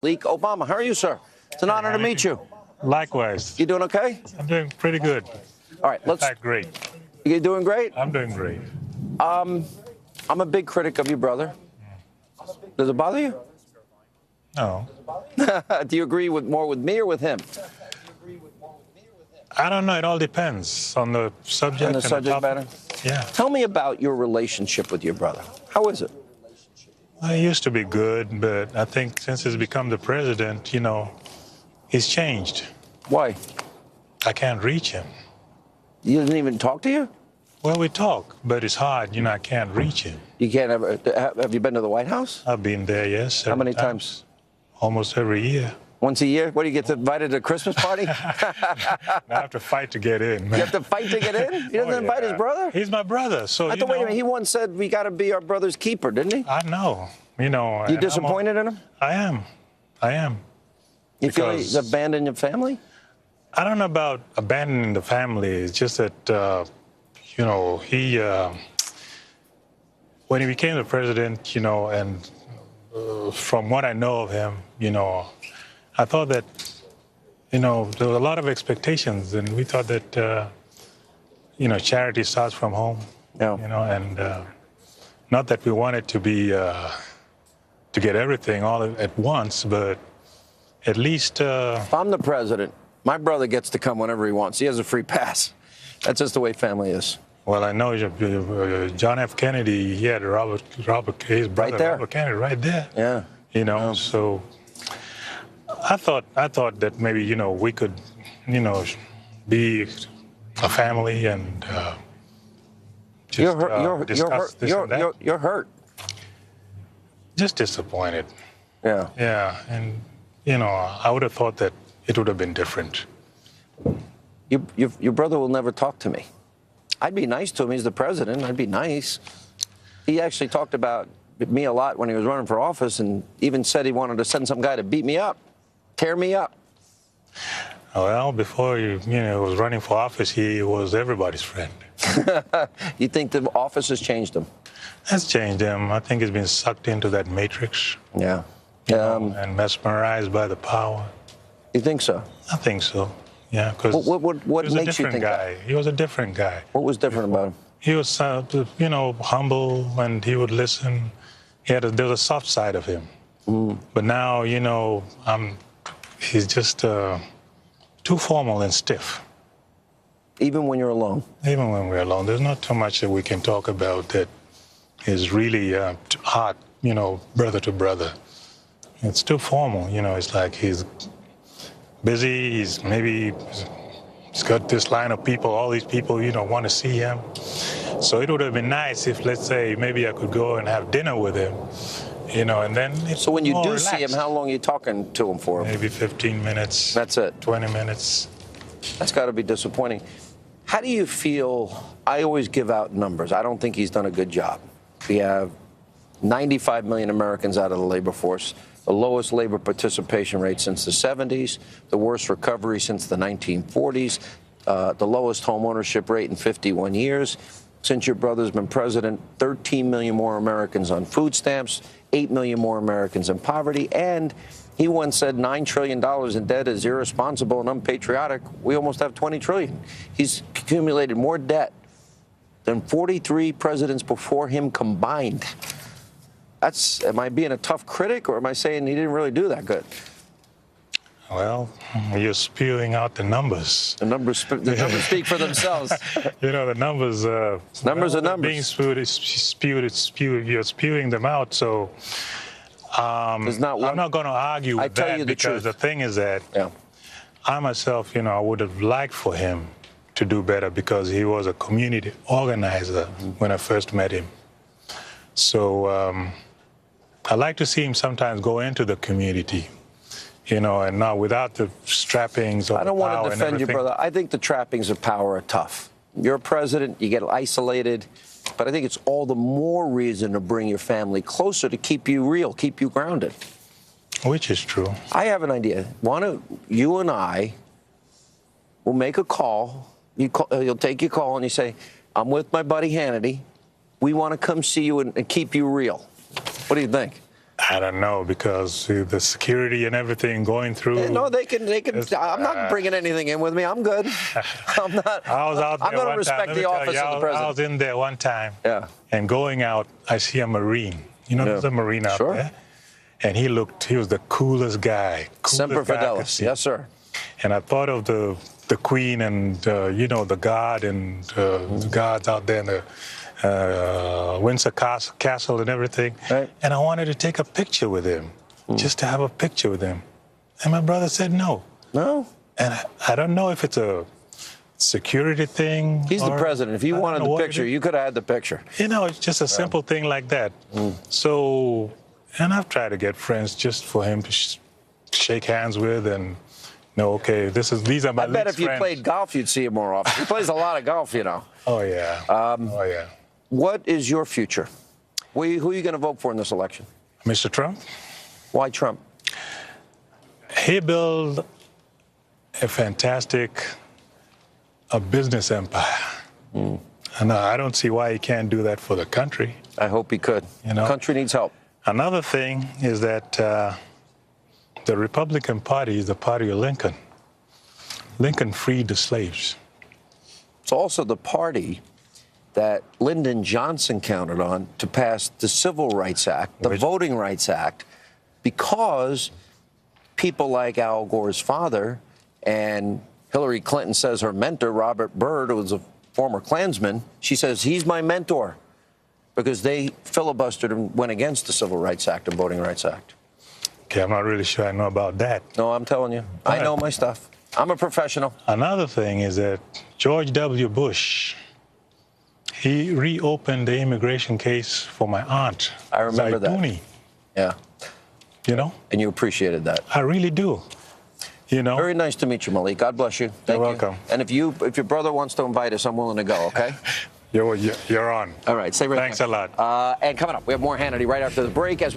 Leak Obama. How are you, sir? It's an honor to meet you. Likewise. You doing okay? I'm doing pretty good. All right, let's. In fact, great. You doing great? I'm doing great. I'm a big critic of your brother. Does it bother you? No. Do you agree more with me or with him? I don't know. It all depends on the subject. On the subject matter? Yeah. Tell me about your relationship with your brother. How is it? Well, he used to be good, but I think since he's become the president, he's changed. Why? I can't reach him. He doesn't even talk to you? Well, we talk, but it's hard. I can't reach him. You can't ever. Have you been to the White House? I've been there, yes. How many times? Almost every year. Once a year? What, do you get invited to a Christmas party? I have to fight to get in. You have to fight to get in? He doesn't invite his brother? He's my brother, so I thought, wait a minute, he once said we got to be our brother's keeper, didn't he? I know. You disappointed in him? I am. You feel he's abandoned your family? I don't know about abandoning the family. It's just that, he, when he became the president, and from what I know of him, I thought that, there were a lot of expectations, and we thought that, charity starts from home. Yeah. And not that we wanted to be, to get everything all at once, but at least... If I'm the president, my brother gets to come whenever he wants. He has a free pass. That's just the way family is. Well, I know John F. Kennedy, he had his brother, right there. Robert Kennedy, right there. Yeah. So I thought that maybe, we could, be a family and just discuss this and that. You're hurt. Just disappointed. Yeah. Yeah, and, I would have thought that it would have been different. Your brother will never talk to me. I'd be nice to him. He's the president. I'd be nice. He actually talked about me a lot when he was running for office and even said he wanted to send some guy to beat me up, tear me up. Well, before he was running for office, he was everybody's friend. You think the office has changed him? Has changed him. I think he's been sucked into that matrix. Yeah. And mesmerized by the power. You think so? I think so. Yeah, because what makes you think that? He was a different guy. What was different about him? He was, humble, and he would listen. There was a soft side of him. But now, he's just too formal and stiff. Even when you're alone? Even when we're alone. There's not too much that we can talk about that is really hot, brother to brother. It's too formal, it's like he's busy, he's got this line of people, all these people, want to see him. So it would have been nice if, let's say, maybe I could go and have dinner with him, and then it's So when you do relaxed. see him, how long are you talking to him for? Maybe 15 minutes. That's it? 20 minutes. That's got to be disappointing. How do you feel? I always give out numbers. I don't think he's done a good job. We have 95 million Americans out of the labor force, the lowest labor participation rate since the 70s, the worst recovery since the 1940s, the lowest home ownership rate in 51 years. Since your brother's been president, 13 million more Americans on food stamps, 8 million more Americans in poverty, and he once said $9 trillion in debt is irresponsible and unpatriotic. We almost have 20 trillion. He's accumulated more debt than 43 presidents before him combined. Am I being a tough critic, or am I saying he didn't really do that good? Well, you're spewing out the numbers. The numbers speak for themselves. The numbers. Numbers are numbers. Being spewed. You're spewing them out. So I'm not going to argue with that because the thing is that I myself, I would have liked for him to do better because he was a community organizer when I first met him. So I like to see him sometimes go into the community, and not without the trappings of I don't want to defend you, brother. I think the trappings of power are tough. You're a president, you get isolated, but I think it's all the more reason to bring your family closer to keep you real, keep you grounded. Which is true. I have an idea. Why don't you and I will make a call. You'll take your call and you say, I'm with my buddy Hannity. We want to come see you and keep you real. What do you think? I don't know, because the security and everything going through. Yeah, no, they can. I'm not bringing anything in with me. I'm good. I'm not. I was out there. I'm going to respect the office of the president. I was in there one time. Yeah. And going out, I see a Marine. You know, there's a Marine out there. And he was the coolest guy. Semper Fidelis. Yes, sir. And I thought of the Queen and, the God and the gods out there in the Windsor Castle and everything. Right. And I wanted to take a picture with him, just to have a picture with him. And my brother said no. No? And I don't know if it's a security thing. He's the president. If you wanted the picture, you could have had the picture. It's just a simple thing like that. So, and I've tried to get friends just for him to shake hands with and know, okay, these are my friends. I bet if you played golf, you'd see him more often. He plays a lot of golf, you know. Oh, yeah. What is your future? Who are you going to vote for in this election? Mr. Trump. Why Trump? He built a fantastic business empire. And I don't see why he can't do that for the country. I hope he could. The country needs help. Another thing is that the Republican Party is the party of Lincoln. Lincoln freed the slaves. It's also the party that Lyndon Johnson counted on to pass the Civil Rights Act, the Voting Rights Act, because people like Al Gore's father and Hillary Clinton says her mentor, Robert Byrd, who was a former Klansman, she says, he's my mentor, because they filibustered and went against the Civil Rights Act and Voting Rights Act. Okay, I'm not really sure I know about that. No, I'm telling you. I know my stuff. I'm a professional. Another thing is that George W. Bush, he reopened the immigration case for my aunt. I remember Zaituni. Yeah. And you appreciated that. I really do. Very nice to meet you, Malik. God bless you. Thank you. You're welcome. And if your brother wants to invite us, I'm willing to go, okay? You're on. All right. Stay right there. Thanks a lot. And coming up, we have more Hannity right after the break as we